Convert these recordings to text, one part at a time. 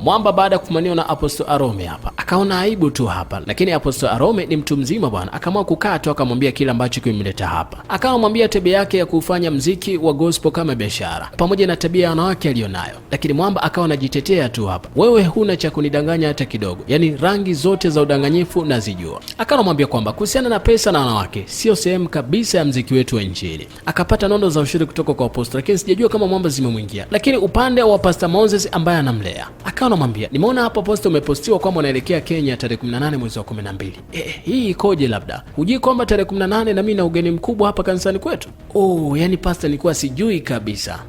Mwamba baada ya kufumaniwa na Apostle Arome hapa akaona aibu tu hapa, lakini Apostle Arome ni mtu mzima bwana, akaamua kukaa tu akamwambia kile ambacho kimemleta hapa. Akamwambia tabia yake ya kufanya mziki wa gospel kama biashara pamoja na tabia ya wanawake alionayo, lakini Mwamba akawa anajitetea tu hapa, wewe huna cha kunidanganya hata kidogo, yani rangi zote za udanganyifu nazijua. Akamwambia kwamba kuhusiana na pesa na wanawake sio sehemu kabisa ya mziki wetu wa Injili. Akapata nondo za ushuru kutoka kwa Apostle, lakini sijajua kama Mwamba zimemwingia. Lakini upande wa Pastor Moses ambaye anamlea akamwambia, nimeona hapo Apostle umepostiwa kwamba unaelekea Kenya tarehe 18 mwezi wa 12. Hii ikoje? Labda hujui kwamba tarehe 18 na mimi na ugeni mkubwa hapa kanisani kwetu? Yani Pastor nilikuwa sijui kabisa.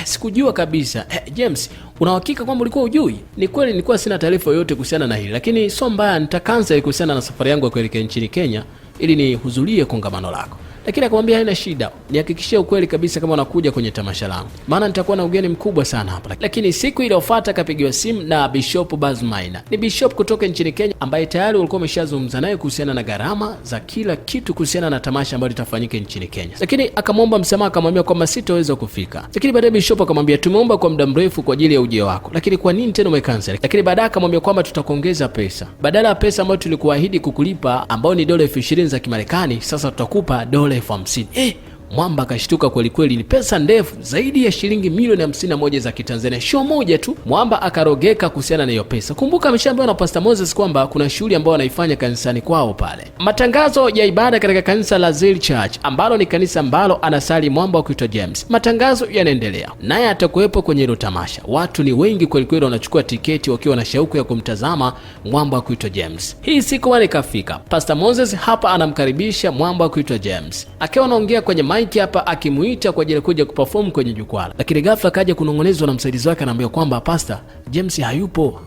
Sikujua kabisa. James, unahakika kwamba ulikuwa hujui? Ni kweli nilikuwa sina taarifa yoyote kuhusiana na hili, lakini sio mbaya, nitakanza kuhusiana na safari yangu ya kuelekea nchini Kenya ili nihudhurie kongamano lako. Lakini akamwambia haina shida, nihakikishie ukweli kabisa kama unakuja kwenye tamasha langu, maana nitakuwa na ugeni mkubwa sana hapa. Lakini siku iliyofuata akapigiwa simu na Bishop Buzz Maina. Ni bishop kutoka nchini Kenya ambaye tayari walikuwa wameshazungumza naye kuhusiana na gharama za kila kitu kuhusiana na tamasha ambalo litafanyika nchini Kenya. Lakini akamwomba msamaha, akamwambia kwamba sitaweza kufika. Lakini baadaye Bishop akamwambia, tumeomba kwa muda mrefu kwa ajili ya ujio wako, lakini kwa nini tena umecancel? Lakini baadaye akamwambia kwamba tutakuongeza pesa. Badala ya pesa ambayo tulikuahidi kukulipa ambayo ni dola 20,000 za Kimarekani, sasa tutakupa dola 50,000. Mwamba akashtuka kweli kweli, ni pesa ndefu zaidi ya shilingi milioni 51 za Kitanzania, show moja tu. Mwamba akarogeka kuhusiana na hiyo pesa. Kumbuka ameshaambiwa na Pastor Moses kwamba kuna shughuli ambayo anaifanya kanisani kwao pale. Matangazo ya ibada katika kanisa la Zeal Church ambalo ni kanisa ambalo anasali Mwamba wa kuitwa James. Matangazo yanaendelea. Naye atakuwepo kwenye hilo tamasha. Watu ni wengi kweli kweli, wanachukua tiketi wakiwa na shauku ya kumtazama Mwamba wa kuitwa James. Hii siku wale kafika. Pastor Moses hapa anamkaribisha Mwamba wa kuitwa James. Akiwa anaongea kwenye Mike hapa akimuita kwa ajili ya kuja kuperform kwenye jukwaa. Lakini ghafla kaja kunongonezwa na msaidizi wake, anaambia kwamba Pastor James hayupo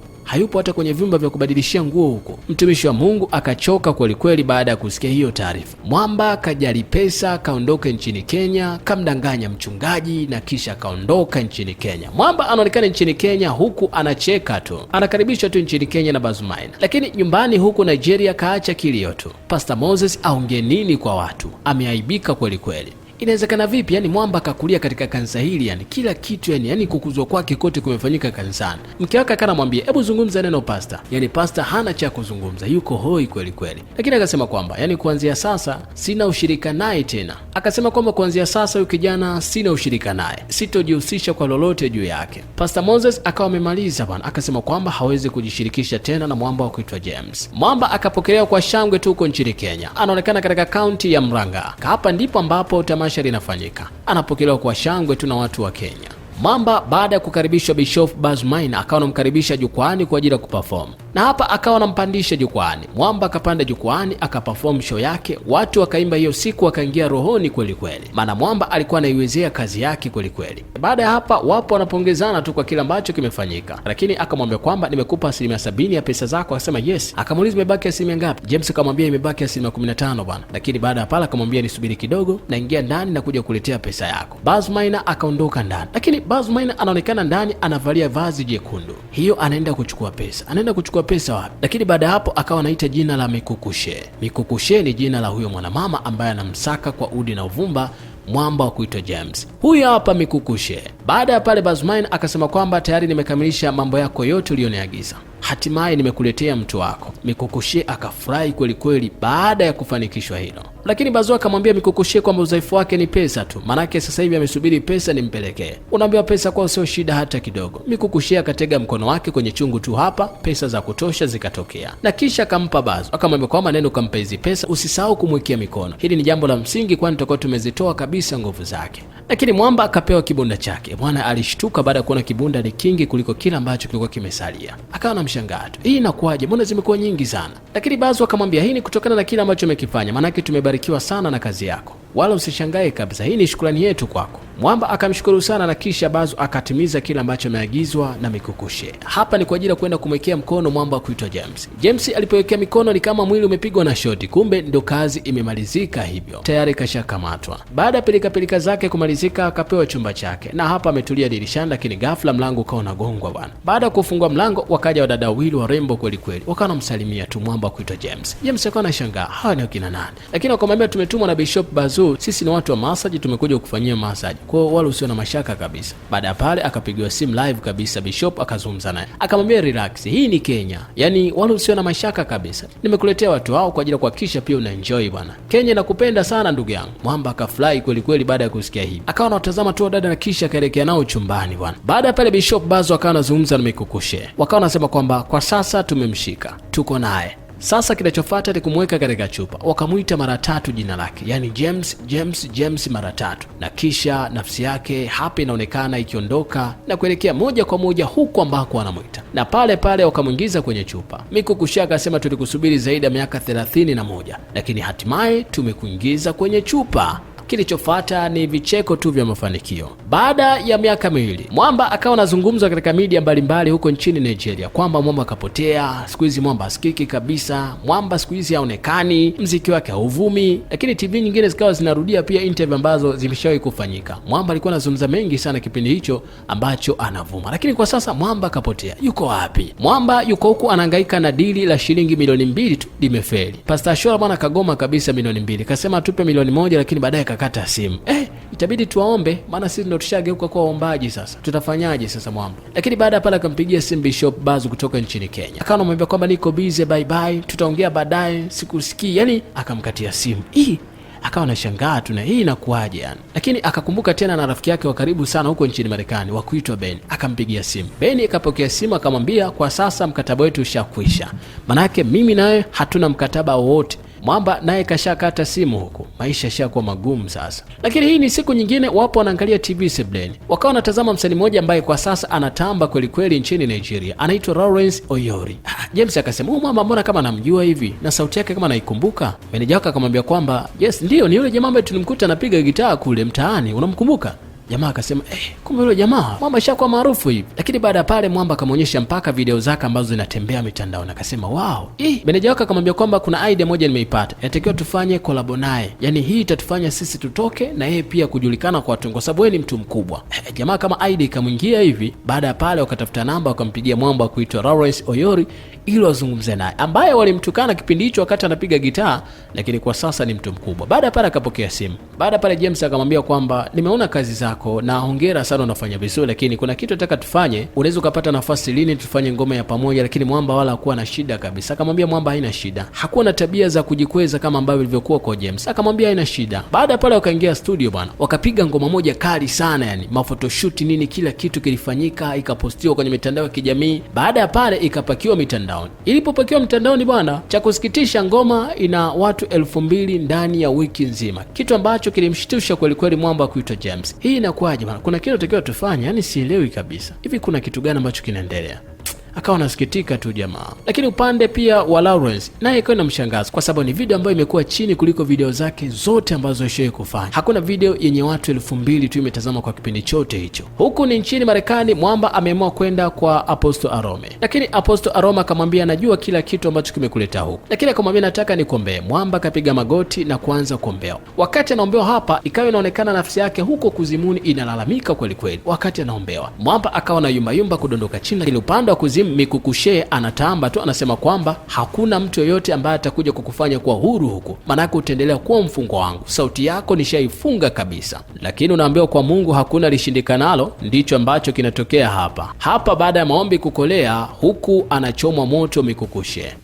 hata kwenye vyumba vya kubadilishia nguo huko. Mtumishi wa Mungu akachoka kweli kweli baada ya kusikia hiyo taarifa. Mwamba kajali pesa, kaondoka nchini Kenya, kamdanganya mchungaji na kisha kaondoka nchini Kenya. Mwamba anaonekana nchini Kenya huku anacheka tu. Anakaribishwa tu nchini Kenya na Buzz Maina. Lakini nyumbani huku Nigeria kaacha kilio tu. Pastor Moses aongee nini kwa watu? Ameaibika kweli kweli. Inawezekana vipi? Yani Mwamba akakulia katika kanisa hili, yani kila kitu yani kukuzwa kwake kote kumefanyika kanisani. Mke wake akanamwambia, hebu zungumza neno Pastor. Yani Pastor hana cha kuzungumza, yuko hoi kweli kweli. Lakini akasema kwamba yani kuanzia sasa sina ushirika naye tena. Akasema kwamba kuanzia sasa huyu kijana sina ushirika naye, sitojihusisha kwa lolote juu yake. Pastor Moses akawa amemaliza bwana, akasema kwamba hawezi kujishirikisha tena na Mwamba wa kuitwa James. Mwamba akapokelewa kwa shangwe tu huko nchini Kenya. Anaonekana katika kaunti ya Murang'a. Hapa ndipo ambapo tamasha linafanyika. Anapokelewa kwa shangwe tu na watu wa Kenya. Mwamba baada ya kukaribishwa Bishop Buzz Maina akawa anamkaribisha jukwani kwa ajili ya kuperform. Na hapa akawa anampandisha jukwani. Mwamba akapanda jukwani akaperform show yake. Watu wakaimba hiyo siku, wakaingia rohoni kweli kweli. Maana Mwamba alikuwa anaiwezea kazi yake kweli kweli. Baada ya hapa wapo wanapongezana tu kwa kila ambacho kimefanyika. Lakini akamwambia kwamba nimekupa 70% ya pesa zako. Akasema yes. Akamuuliza imebaki asilimia ngapi? James akamwambia imebaki 15% bwana. Lakini baada ya pala akamwambia nisubiri kidogo, naingia ndani na kuja kuletea pesa yako. Buzz Maina akaondoka ndani. Lakini Buzz Maina anaonekana ndani anavalia vazi jekundu. Hiyo anaenda kuchukua pesa. Anaenda kuchukua pesa wapi? Lakini baada ya hapo akawa anaita jina la Mikukushe. Mikukushe ni jina la huyo mwanamama ambaye anamsaka kwa udi na uvumba Mwamba wa kuitwa James. Huyu hapa Mikukushe. Baada ya pale Buzz Maina akasema kwamba tayari nimekamilisha mambo yako yote ulioniagiza. Hatimaye nimekuletea mtu wako. Mikukushe akafurahi kweli kweli baada ya kufanikishwa hilo. Lakini Buzz akamwambia Mikukushe kwamba udhaifu wake ni pesa tu. Manake sasa hivi amesubiri pesa nimpelekee. Unaambiwa pesa kwao sio shida hata kidogo. Mikukushe akatega mkono wake kwenye chungu tu hapa, pesa za kutosha zikatokea. Na kisha akampa Buzz. Akamwambia kwamba nenda kumpa hizi pesa, usisahau kumwekea mikono. Hili ni jambo la msingi kwani tutakuwa tumezitoa kabisa nguvu zake. Lakini Mwamba akapewa kibunda chake. Bwana alishtuka baada ya kuona kibunda ni kingi kuliko kila ambacho kilikuwa kimesalia. Akawa na mshangaa tu. Hii inakuaje? Mbona zimekuwa nyingi sana? Lakini Buzz akamwambia hii ni kutokana na kila ambacho umekifanya. Manake tumebarikiwa sana na kazi yako. Wala usishangae kabisa, hii ni shukrani yetu kwako. Mwamba akamshukuru sana na kisha Buzz akatimiza kila ambacho ameagizwa na Mikukushe. Hapa ni kwa ajili ya kwenda kumwekea mkono Mwamba wa kuitwa James. James alipowekea mikono ni kama mwili umepigwa na shoti, kumbe ndo kazi imemalizika hivyo. Tayari kashakamatwa. Baada ya pilika zake kumalizika akapewa chumba chake. Na hapa ametulia dirishani, lakini ghafla mlango ukawa unagongwa bwana. Baada ya kufungua mlango wakaja wadada wawili warembo kweli kweli. Wakawa wanamsalimia tu Mwamba wa kuitwa James. James akawa anashangaa, hawa ni wakina nani? Lakini wakamwambia tumetumwa na Bishop Buzz tu sisi ni watu wa massage, tumekuja kukufanyia massage, kwa hiyo wala usio na mashaka kabisa. Baada ya pale akapigiwa simu live kabisa, Bishop akazungumza naye akamwambia relax, hii ni Kenya, yani wala usio na mashaka kabisa, nimekuletea watu hao kwa ajili ya kuhakikisha pia una enjoy bwana. Kenya nakupenda sana ndugu yangu. Mwamba akafurahi kweli kweli baada ya kusikia hivi, akawa anatazama tu dada na kisha akaelekea nao chumbani bwana. Baada ya pale Bishop Bazo akawa anazungumza na Mikukushe, wakawa wanasema kwamba kwa sasa tumemshika, tuko naye. Sasa kinachofuata ni kumweka katika chupa. Wakamuita mara 3 jina lake, yani James mara 3, na kisha nafsi yake hapa inaonekana ikiondoka na kuelekea moja kwa moja huko ambako anamuita, na pale pale wakamuingiza kwenye chupa. Mikukushe akasema tulikusubiri zaidi ya miaka 31, lakini hatimaye tumekuingiza kwenye chupa. Kilichofuata ni vicheko tu vya mafanikio. Baada ya miaka 2, Mwamba akawa anazungumzwa katika media mbalimbali huko nchini Nigeria kwamba Mwamba akapotea, siku hizi Mwamba asikiki kabisa, Mwamba siku hizi haonekani, mziki wake hauvumi. Lakini TV nyingine zikawa zinarudia pia interview ambazo zimeshawahi kufanyika. Mwamba alikuwa anazungumza mengi sana kipindi hicho ambacho anavuma, lakini kwa sasa Mwamba akapotea. Yuko wapi? Mwamba yuko huku anahangaika na dili la shilingi milioni 2 tu limefeli. Pastor Shora bwana kagoma kabisa milioni 2, kasema atupe milioni 1, lakini baadaye kata simu. Itabidi tuwaombe, maana sisi ndo tushageuka kwa waombaji sasa. Tutafanyaje sasa Mwamba? Lakini baada ya pale akampigia simu Bishop Bazo kutoka nchini Kenya. Akawa anamwambia kwamba niko busy, bye bye, tutaongea baadaye, sikusikii. Yani akamkatia simu. Akawa anashangaa tu na hii inakuaje yani. Lakini akakumbuka tena na rafiki yake wa karibu sana huko nchini Marekani wa kuitwa Ben. Akampigia simu. Ben akapokea simu akamwambia kwa sasa mkataba wetu ushakwisha. Manake mimi naye hatuna mkataba wowote. Mwamba naye kashakata simu huko. Maisha yashakuwa magumu sasa. Lakini hii ni siku nyingine, wapo wanaangalia TV sebleni. Wakawa wanatazama msanii mmoja ambaye kwa sasa anatamba kweli kweli nchini Nigeria. Anaitwa Lawrence Oyori. James akasema, Mwamba mbona kama namjua hivi na sauti yake kama naikumbuka?" Meneja wake akamwambia kwamba, "Yes, ndio ni yule jamaa ambaye tulimkuta anapiga gitaa kule mtaani, unamkumbuka?" Jamaa akasema, kumbe yule jamaa Mwamba shakuwa maarufu hivi. Lakini baada ya pale Mwamba akamonyesha mpaka video zake ambazo zinatembea mitandao na akasema, "Wow." Meneja wake akamwambia kwamba kuna idea moja nimeipata. Inatakiwa tufanye collab naye. Yaani hii itatufanya sisi tutoke na yeye pia kujulikana kwa watu kwa sababu yeye ni mtu mkubwa. Jamaa kama idea ikamwingia hivi. Baada ya pale wakatafuta namba wakampigia Mwamba kuitwa Lawrence Oyori ili wazungumze naye, ambaye walimtukana kipindi hicho wakati anapiga gitaa, lakini kwa sasa ni mtu mkubwa. Baada ya pale akapokea simu. Baada ya pale James akamwambia kwamba nimeona kazi zako na hongera sana, unafanya vizuri, lakini kuna kitu nataka tufanye, unaweza ukapata nafasi lini tufanye ngoma ya pamoja. Lakini Mwamba wala hakuwa na shida kabisa. Akamwambia Mwamba haina shida. Hakuwa na tabia za kujikweza kama ambavyo ilivyokuwa kwa James. Akamwambia haina shida. Baada ya pale wakaingia studio bwana. Wakapiga ngoma moja kali sana yani. Mafotoshoot nini kila kitu kilifanyika, ikapostiwa kwenye mitandao ya kijamii. Baada ya pale ikapakiwa mitandaoni. Ilipopakiwa mtandaoni bwana, cha kusikitisha ngoma ina watu 2000 ndani ya wiki nzima. Kitu ambacho kilimshtusha kweli kweli Mwamba kuitwa James. Hii inakuaje bwana? Kuna kitu takiwa tufanye, yani sielewi kabisa. Hivi kuna kitu gani ambacho kinaendelea? Akawa anasikitika tu jamaa. Lakini upande pia wa Lawrence naye ikawa inamshangaza kwa sababu ni video ambayo imekuwa chini kuliko video zake zote ambazo alishawahi kufanya. Hakuna video yenye watu 2000 tu imetazama kwa kipindi chote hicho. Huku ni nchini Marekani, Mwamba ameamua kwenda kwa Apostle Arome. Lakini Apostle Arome akamwambia anajua kila kitu ambacho kimekuleta huku. Lakini akamwambia nataka nikuombee. Mwamba kapiga magoti na kuanza kuombewa. Wakati anaombewa hapa ikawa inaonekana nafsi yake huko kuzimuni inalalamika kweli kweli. Wakati anaombewa, Mwamba akawa na yumba kudondoka chini. Lakini upande wa kuzimu Mikukushe anatamba tu, anasema kwamba hakuna mtu yoyote ambaye atakuja kukufanya kuwa huru huku, maana utaendelea kuwa mfungwa wangu, sauti yako nishaifunga kabisa. Lakini unaambiwa kwa Mungu hakuna lishindikanalo. Ndicho ambacho kinatokea hapa. Baada ya maombi kukolea, huku anachomwa moto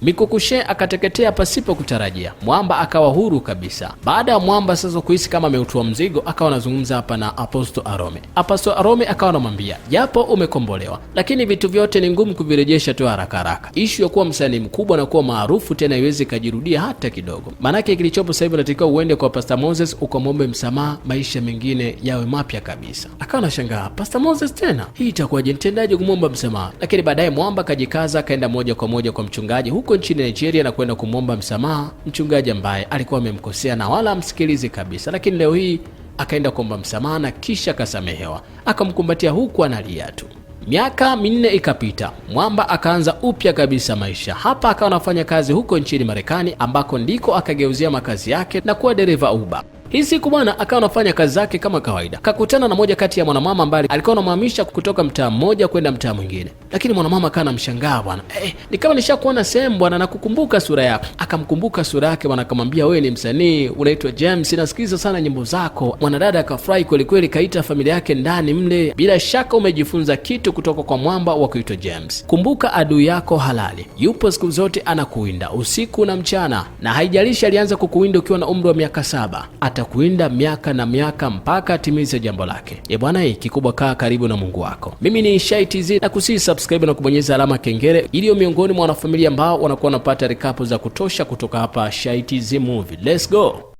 Mikukushe akateketea pasipo kutarajia. Mwamba akawa huru kabisa. Baada ya Mwamba sasa kuhisi kama ameutua mzigo, akawa anazungumza hapa na Apostle Arome. Apostle Arome akawa anamwambia, japo umekombolewa, lakini vitu vyote ni ngumu kuvirejesha tu haraka. Issue ya kuwa msanii mkubwa na kuwa maarufu tena iweze kujirudia hata kidogo. Manake kilichopo sasa hivi unatakiwa uende kwa Pastor Moses ukamwombe msamaha, maisha mengine yawe mapya kabisa. Akawa anashangaa, Pastor Moses tena? Hii itakuwaje, nitendaje kumwomba msamaha? Lakini baadaye Mwamba kajikaza akaenda moja kwa moja kwa mchungaji huko nchini Nigeria na kwenda kumwomba msamaha, mchungaji ambaye alikuwa amemkosea na wala amsikilize kabisa. Lakini leo hii akaenda kuomba msamaha na kisha akasamehewa. Akamkumbatia huku analia tu. Miaka 4 ikapita. Mwamba akaanza upya kabisa maisha. Hapa akawa anafanya kazi huko nchini Marekani ambako ndiko akageuzia makazi yake na kuwa dereva Uber. Hii siku bwana akawa anafanya kazi zake kama kawaida. Kakutana na moja kati ya mwanamama ambaye alikuwa anamhamisha kutoka mtaa mmoja kwenda mtaa mwingine. Lakini mwanamama akawa anamshangaa bwana. Ni kama nishakuona sehemu bwana, na kukumbuka sura yako. Akamkumbuka sura yake bwana, akamwambia wewe ni msanii, unaitwa James, nasikiza sana nyimbo zako. Mwanadada akafurahi kweli kweli, kaita familia yake ndani mle. Bila shaka umejifunza kitu kutoka kwa mwamba wa kuitwa James. Kumbuka adui yako halali yupo siku zote, anakuwinda usiku na mchana, na haijalishi alianza kukuwinda ukiwa na umri wa miaka 7, atakuwinda miaka na miaka mpaka atimize jambo lake. Bwana, kikubwa kaa karibu na Mungu wako. Mimi ni Shai TZ, na kusii subscribe na kubonyeza alama kengele ili miongoni mwa wanafamilia ambao wanakuwa wanapata recap za kutosha kutoka hapa Shai TZ Movie. Let's go.